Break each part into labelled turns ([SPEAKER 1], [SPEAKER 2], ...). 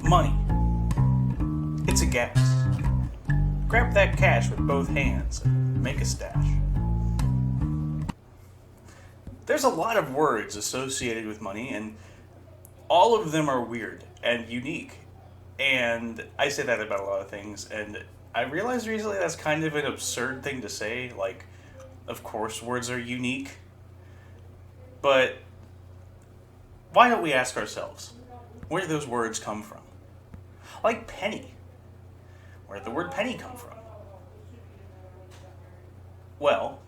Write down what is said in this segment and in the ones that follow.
[SPEAKER 1] Money. It's a gas. Grab that cash with both hands and make a stash. There's a lot of words associated with money, and all of them are weird and unique. And I say that about a lot of things, and I realized recently that's kind of an absurd thing to say. Like, of course, words are unique, but why don't we ask ourselves where do those words come from? Like penny. Where did the word penny come from? Well,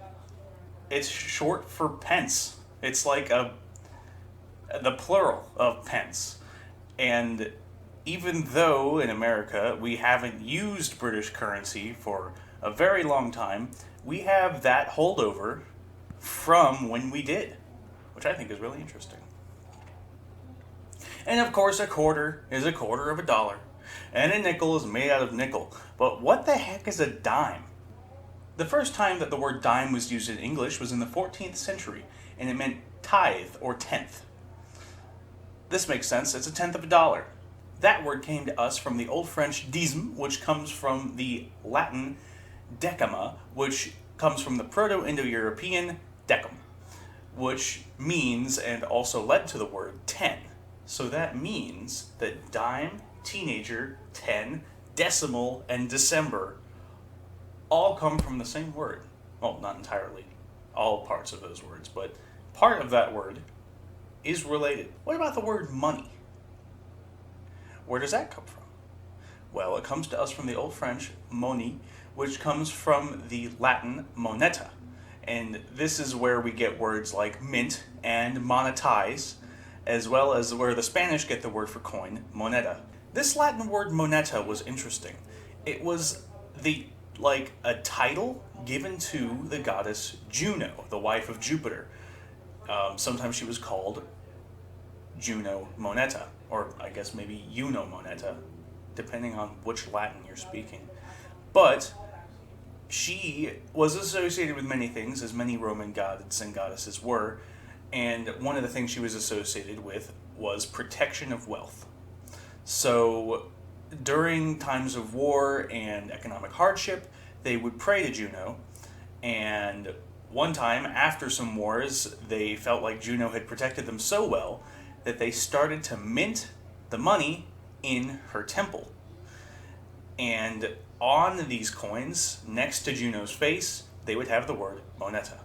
[SPEAKER 1] it's short for pence. It's like the plural of pence. And even though in America we haven't used British currency for a very long time, we have that holdover from when we did, which I think is really interesting. And of course, a quarter is a quarter of a dollar, and a nickel is made out of nickel. But what the heck is a dime? The first time that the word dime was used in English was in the 14th century, and it meant tithe or tenth. This makes sense, it's a tenth of a dollar. That word came to us from the Old French dixième, which comes from the Latin decima, which comes from the Proto-Indo-European decum, which means and also led to the word 10. So that means that dime, teenager, 10, decimal, and December all come from the same word. Well, not entirely, all parts of those words, but part of that word is related. What about the word money? Where does that come from? Well, it comes to us from the Old French money, which comes from the Latin moneta. And this is where we get words like mint and monetize, as well as where the Spanish get the word for coin, moneta. This Latin word moneta was interesting. It was a title given to the goddess Juno, the wife of Jupiter. Sometimes she was called Juno Moneta, or I guess maybe Juno Moneta, depending on which Latin you're speaking. But she was associated with many things, as many Roman gods and goddesses were, and one of the things she was associated with was protection of wealth. So during times of war and economic hardship, they would pray to Juno, and one time, after some wars, they felt like Juno had protected them so well that they started to mint the money in her temple. And on these coins, next to Juno's face, they would have the word moneta.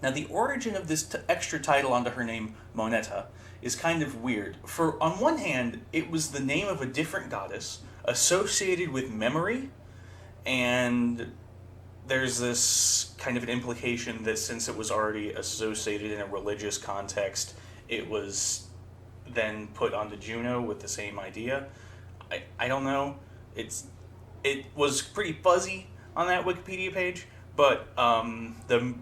[SPEAKER 1] Now, the origin of this extra title onto her name, Moneta, is kind of weird. For on one hand, it was the name of a different goddess associated with memory, and there's this kind of an implication that since it was already associated in a religious context, it was then put onto Juno with the same idea. I don't know. It was pretty fuzzy on that Wikipedia page, but the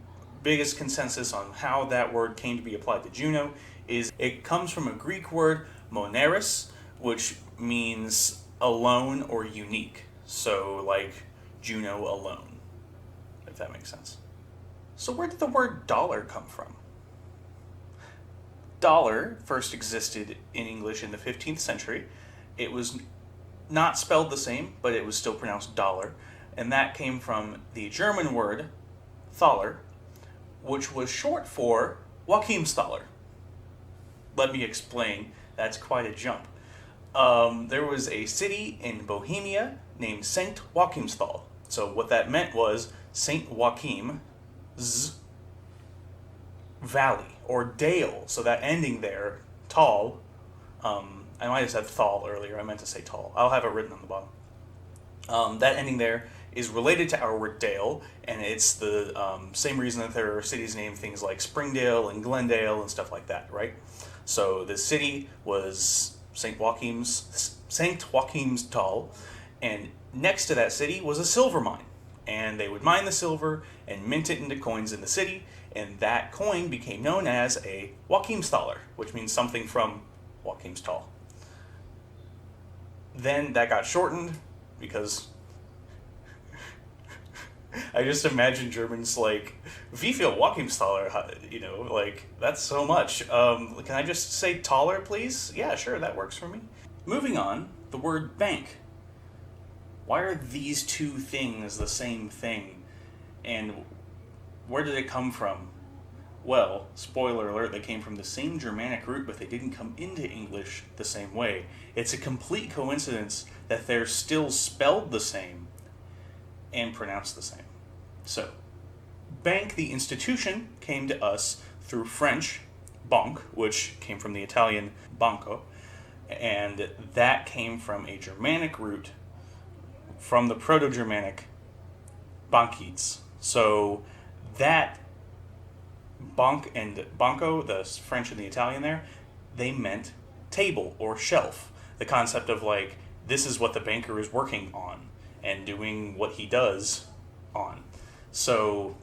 [SPEAKER 1] biggest consensus on how that word came to be applied to Juno is it comes from a Greek word, moneris, which means alone or unique. So like Juno alone, if that makes sense. So where did the word dollar come from? Dollar first existed in English in the 15th century. It was not spelled the same, but it was still pronounced dollar, and that came from the German word Thaler, which was short for Joachimsthaler. Let me explain, that's quite a jump. There was a city in Bohemia named St. Joachimsthal. So what that meant was St. Joachim's valley, or dale. So that ending there, tall, I might have said thal earlier, I meant to say tall. I'll have it written on the bottom. That ending there is related to our word dale, and it's the same reason that there are cities named things like Springdale and Glendale and stuff like that, right? So the city was St. Joachimsthal, and next to that city was a silver mine. And they would mine the silver and mint it into coins in the city, and that coin became known as a Joachimsthaler, which means something from Joachimsthal. Then that got shortened because I just imagine Germans like, wie viel Joachimsthaler, like, that's so much. Can I just say taller, please? Yeah, sure, that works for me. Moving on, the word bank. Why are these two things the same thing? And where did it come from? Well, spoiler alert, they came from the same Germanic root, but they didn't come into English the same way. It's a complete coincidence that they're still spelled the same and pronounced the same. So, bank, the institution, came to us through French, banque, which came from the Italian banco, and that came from a Germanic root from the Proto-Germanic bankites. So that bank and banco, the French and the Italian there, they meant table or shelf. The concept of like, this is what the banker is working on and doing what he does on. So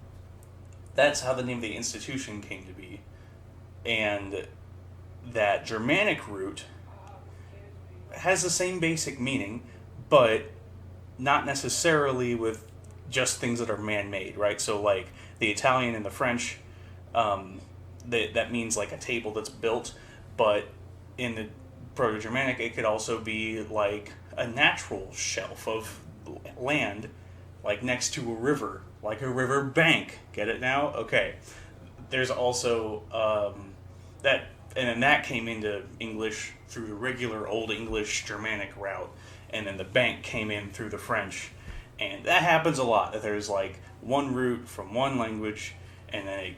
[SPEAKER 1] that's how the name of the institution came to be. And that Germanic root has the same basic meaning, but not necessarily with just things that are man-made, right? So like the Italian and the French, that means like a table that's built, but in the Proto-Germanic it could also be like a natural shelf of land, like next to a river, like a river bank. Get it now? Okay. There's also that, and then that came into English through the regular Old English Germanic route, and then the bank came in through the French. And that happens a lot, that there's like one root from one language, and then it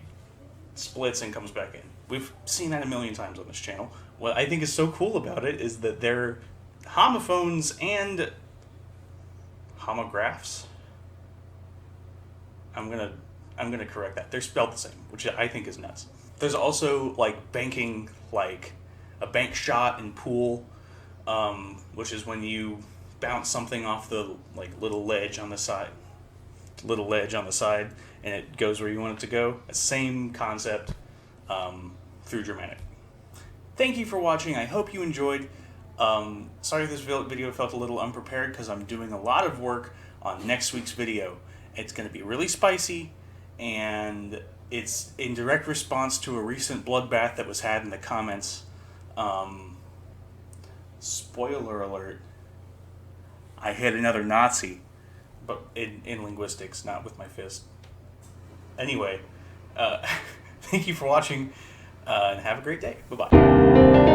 [SPEAKER 1] splits and comes back in. We've seen that a million times on this channel. What I think is so cool about it is that they're homophones and homographs. I'm gonna correct that. They're spelled the same, which I think is nuts. There's also like banking, like a bank shot in pool, which is when you bounce something off the like little ledge on the side, and it goes where you want it to go. Same concept through Germanic. Thank you for watching. I hope you enjoyed. Sorry if this video felt a little unprepared because I'm doing a lot of work on next week's video. It's going to be really spicy, and it's in direct response to a recent bloodbath that was had in the comments. Spoiler alert, I hit another Nazi, but in linguistics, not with my fist. Anyway, thank you for watching, and have a great day. Bye-bye.